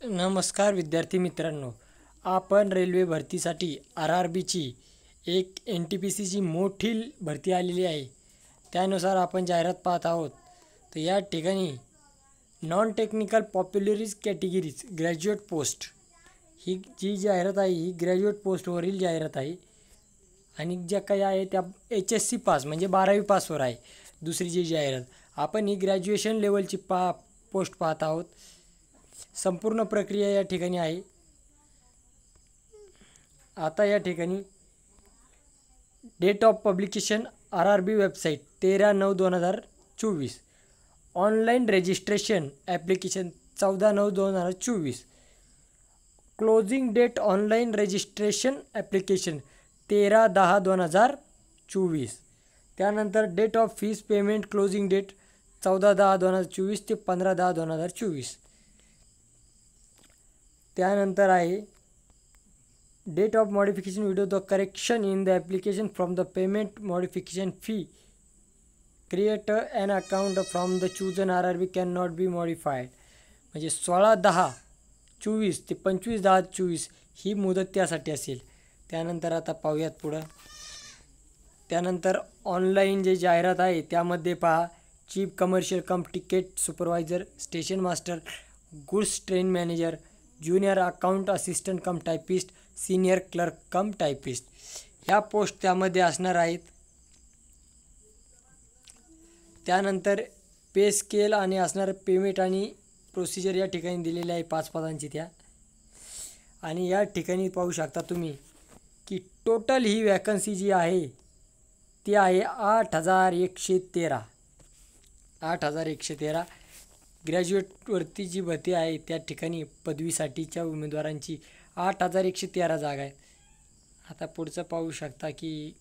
नमस्कार विद्यार्थी मित्रांनो, आपण रेल्वे भरतीसाठी RRBची एक NTPCची मोठी भरती आलेली आहे. त्यानुसार आपण जाहिरात पाहत आहोत. तर या ठिकाणी non technical popular categories graduate post ही जी जाहिरात आहे ही ग्रॅज्युएट पोस्टवरील जाहिरात आहे. आणि ज्या काही आहे त्या HSC पास म्हणजे 12वी पासवर आहे. दुसरी जी जाहिरात आपण ही ग्रॅज्युएशन लेवलची पोस्ट पाहत आहोत. संपूर्ण प्रक्रिया या ठिकाणी आहे. आता या ठिकाणी date of publication RRB website 13/9/2024. Online registration application 14/9/2024. Closing date online registration application 13/10/2024. त्यानंतर date of fees payment closing date 14/10/2024 ते 15/10/2024. त्यानंतर आहे date of modification window the correction in the application from the payment modification fee create an account from the chosen RRB can not be modified. म्हणजे 16/10/24 ते 25/10/24 ही मुदत त्यासाठी असेल. त्यानंतर आता पाहूयात पुढं. त्यानंतर ऑनलाईन जे जाहिरात आहे त्यामध्ये पहा चीफ कमर्शियल कम ticket supervisor, station master, goods train manager, junior account assistant कम टायपिस्ट, सिनियर क्लर्क कम टायपिस्ट ह्या पोस्ट त्यामध्ये असणार आहेत. त्यानंतर पे स्केल आणि असणारं पेमेंट आणि प्रोसिजर या ठिकाणी दिलेले आहे 5 पदांची त्या. आणि या ठिकाणी पाहू शकता तुम्ही की टोटल ही वॅकन्सी जी आहे ती आहे 8,113. 8,113 ग्रॅज्युएटवरती जी भरती आहे त्या ठिकाणी पदवीसाठीच्या उमेदवारांची 8,113 जागा आहेत. आता पुढचं पाहू शकता की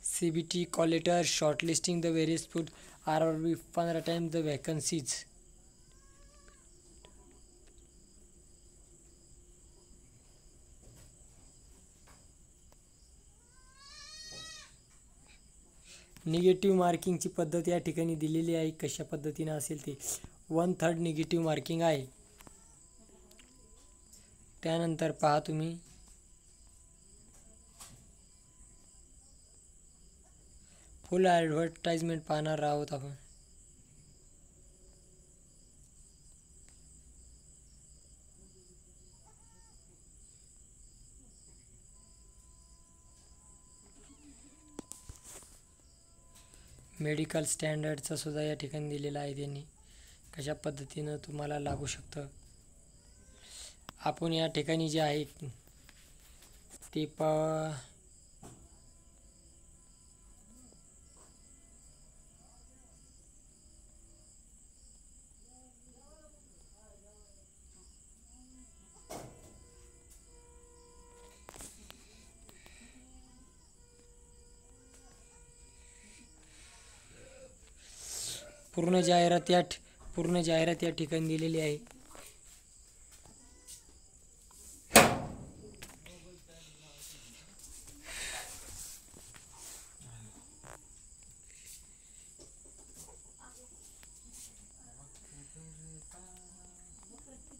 CBT call letter shortlisting the various फूड RRB 15 times the vacancies. Negative मार्किंगची पद्धत या ठिकाणी दिलेली आहे. कशा पद्धतीने असेल ते 1/3 निगेटिव्ह मार्किंग आहे. त्यानंतर पहा तुम्ही फुल ॲडव्हर्टाइजमेंट पाहणार आहोत आपण. मेडिकल स्टँडर्डचं सुद्धा या ठिकाणी दिलेलं आहे त्यांनी कशा पद्धतीनं तुम्हाला लागू शकतं. आपण या ठिकाणी जे आहे ते पूर्ण जाहिरात या ठिकाणी दिलेली आहे.